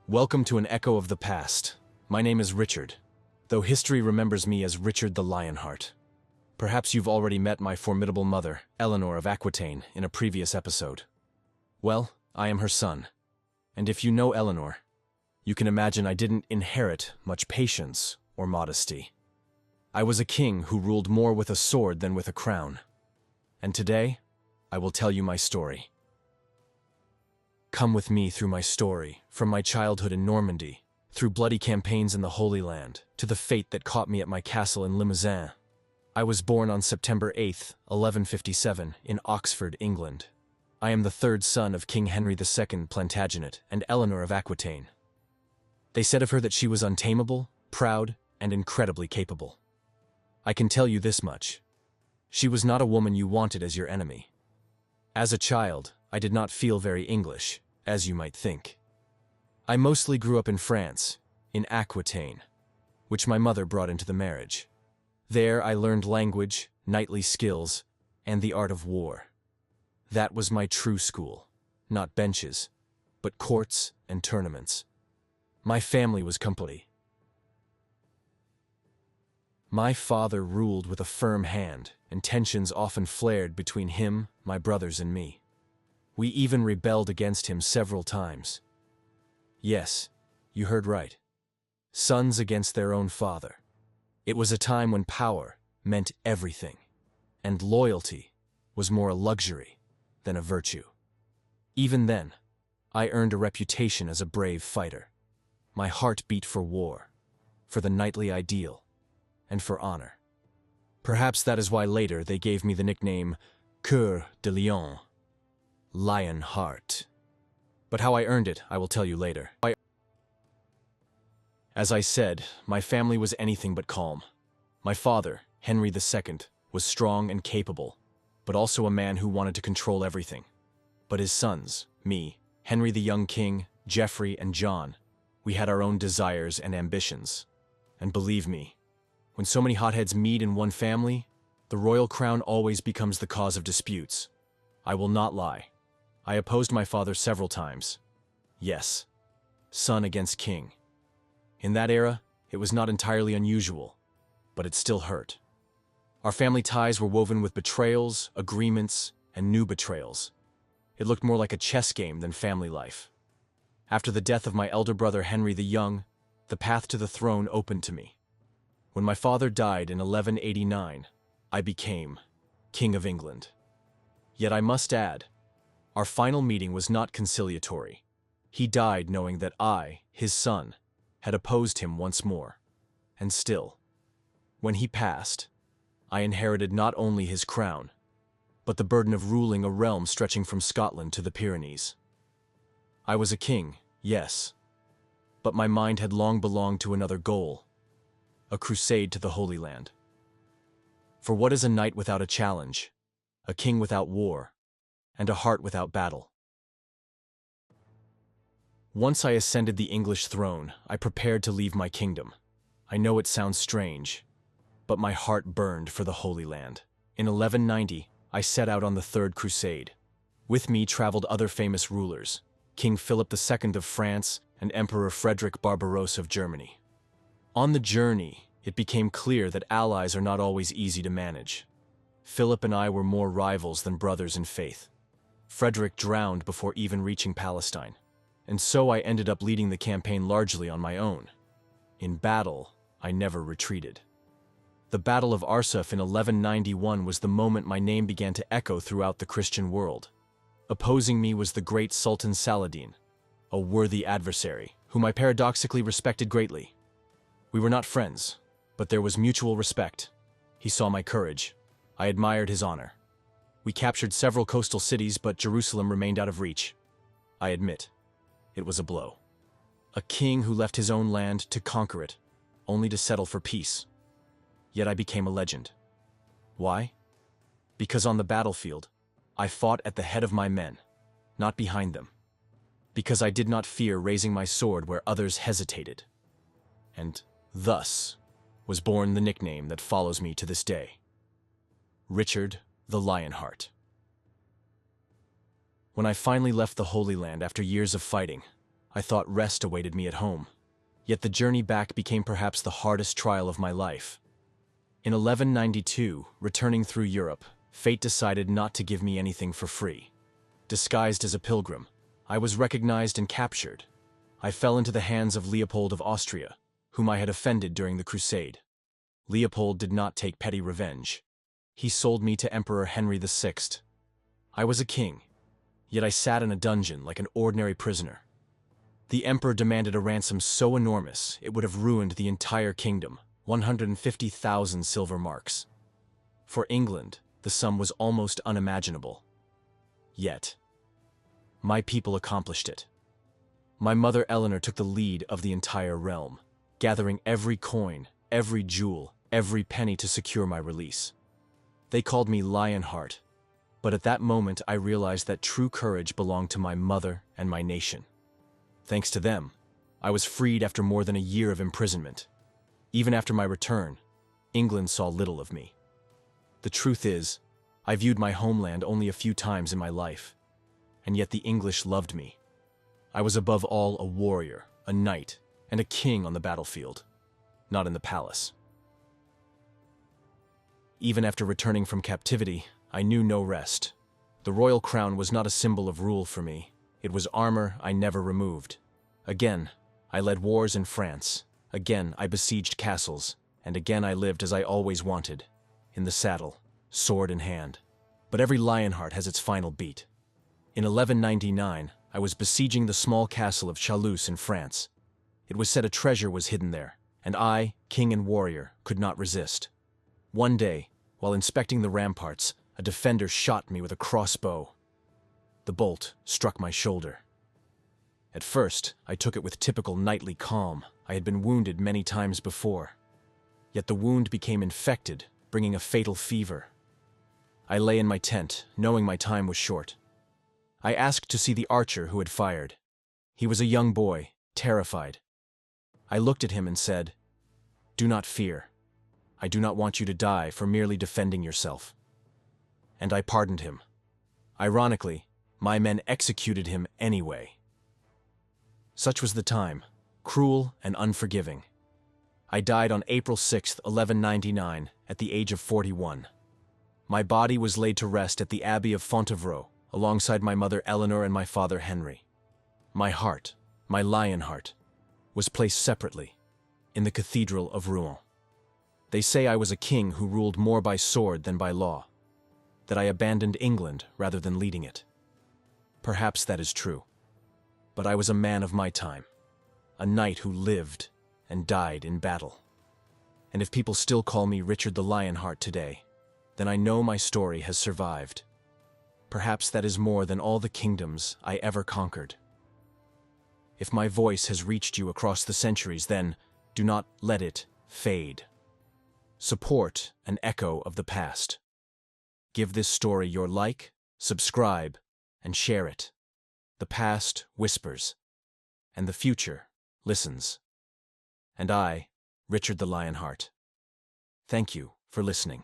Welcome to an echo of the past. My name is Richard, though history remembers me as Richard the Lionheart. Perhaps you've already met my formidable mother, Eleanor of Aquitaine, in a previous episode. Well, I am her son, and if you know Eleanor, you can imagine I didn't inherit much patience or modesty. I was a king who ruled more with a sword than with a crown. And today, I will tell you my story. Come with me through my story, from my childhood in Normandy, through bloody campaigns in the Holy Land, to the fate that caught me at my castle in Limousin. I was born on September 8th, 1157, in Oxford, England. I am the third son of King Henry II Plantagenet and Eleanor of Aquitaine. They said of her that she was untamable, proud, and incredibly capable. I can tell you this much. She was not a woman you wanted as your enemy. As a child, I did not feel very English, as you might think. I mostly grew up in France, in Aquitaine, which my mother brought into the marriage. There I learned language, knightly skills, and the art of war. That was my true school, not benches, but courts and tournaments. My family was company. My father ruled with a firm hand, and tensions often flared between him, my brothers, and me. We even rebelled against him several times. Yes, you heard right. Sons against their own father. It was a time when power meant everything, and loyalty was more a luxury than a virtue. Even then, I earned a reputation as a brave fighter. My heart beat for war, for the knightly ideal, and for honor. Perhaps that is why later they gave me the nickname Cœur de Lion, Lionheart. But how I earned it, I will tell you later. As I said, my family was anything but calm. My father, Henry II, was strong and capable, but also a man who wanted to control everything. But his sons, me, Henry the young king, Geoffrey, and John, we had our own desires and ambitions. And believe me, when so many hotheads meet in one family, the royal crown always becomes the cause of disputes. I will not lie. I opposed my father several times. Yes, son against king. In that era, it was not entirely unusual, but it still hurt. Our family ties were woven with betrayals, agreements, and new betrayals. It looked more like a chess game than family life. After the death of my elder brother Henry the Young, the path to the throne opened to me. When my father died in 1189, I became King of England. Yet I must add, our final meeting was not conciliatory. He died knowing that I, his son, had opposed him once more. And still, when he passed, I inherited not only his crown, but the burden of ruling a realm stretching from Scotland to the Pyrenees. I was a king, yes, but my mind had long belonged to another goal, a crusade to the Holy Land. For what is a knight without a challenge, a king without war, and a heart without battle? Once I ascended the English throne, I prepared to leave my kingdom. I know it sounds strange, but my heart burned for the Holy Land. In 1190, I set out on the Third Crusade. With me traveled other famous rulers, King Philip II of France and Emperor Frederick Barbarossa of Germany. On the journey, it became clear that allies are not always easy to manage. Philip and I were more rivals than brothers in faith. Frederick drowned before even reaching Palestine, and so I ended up leading the campaign largely on my own. In battle, I never retreated. The Battle of Arsuf in 1191 was the moment my name began to echo throughout the Christian world. Opposing me was the great Sultan Saladin, a worthy adversary, whom I paradoxically respected greatly. We were not friends, but there was mutual respect. He saw my courage. I admired his honor. We captured several coastal cities, but Jerusalem remained out of reach. I admit, it was a blow. A king who left his own land to conquer it, only to settle for peace. Yet I became a legend. Why? Because on the battlefield, I fought at the head of my men, not behind them. Because I did not fear raising my sword where others hesitated. And thus was born the nickname that follows me to this day. Richard the Lionheart. When I finally left the Holy Land after years of fighting, I thought rest awaited me at home. Yet the journey back became perhaps the hardest trial of my life. In 1192, returning through Europe, fate decided not to give me anything for free. Disguised as a pilgrim, I was recognized and captured. I fell into the hands of Leopold of Austria, whom I had offended during the Crusade. Leopold did not take petty revenge. He sold me to Emperor Henry VI. I was a king, yet I sat in a dungeon like an ordinary prisoner. The emperor demanded a ransom so enormous it would have ruined the entire kingdom, 150,000 silver marks. For England, the sum was almost unimaginable. Yet, my people accomplished it. My mother Eleanor took the lead of the entire realm, gathering every coin, every jewel, every penny to secure my release. They called me Lionheart, but at that moment I realized that true courage belonged to my mother and my nation. Thanks to them, I was freed after more than a year of imprisonment. Even after my return, England saw little of me. The truth is, I viewed my homeland only a few times in my life, and yet the English loved me. I was above all a warrior, a knight, and a king on the battlefield, not in the palace. Even after returning from captivity, I knew no rest. The royal crown was not a symbol of rule for me. It was armor I never removed. Again, I led wars in France. Again, I besieged castles. And again I lived as I always wanted, in the saddle, sword in hand. But every Lionheart has its final beat. In 1199, I was besieging the small castle of Châlus in France. It was said a treasure was hidden there, and I, king and warrior, could not resist. One day, while inspecting the ramparts, a defender shot me with a crossbow. The bolt struck my shoulder. At first, I took it with typical knightly calm. I had been wounded many times before. Yet the wound became infected, bringing a fatal fever. I lay in my tent, knowing my time was short. I asked to see the archer who had fired. He was a young boy, terrified. I looked at him and said, "Do not fear. I do not want you to die for merely defending yourself." And I pardoned him. Ironically, my men executed him anyway. Such was the time, cruel and unforgiving. I died on April 6, 1199, at the age of 41. My body was laid to rest at the Abbey of Fontevraud, alongside my mother Eleanor and my father Henry. My heart, my Lionheart, was placed separately, in the Cathedral of Rouen. They say I was a king who ruled more by sword than by law, that I abandoned England rather than leading it. Perhaps that is true, but I was a man of my time, a knight who lived and died in battle. And if people still call me Richard the Lionheart today, then I know my story has survived. Perhaps that is more than all the kingdoms I ever conquered. If my voice has reached you across the centuries, then do not let it fade. Support an echo of the past. Give this story your like, subscribe, and share it. The past whispers, and the future listens. And I, Richard the Lionheart, thank you for listening.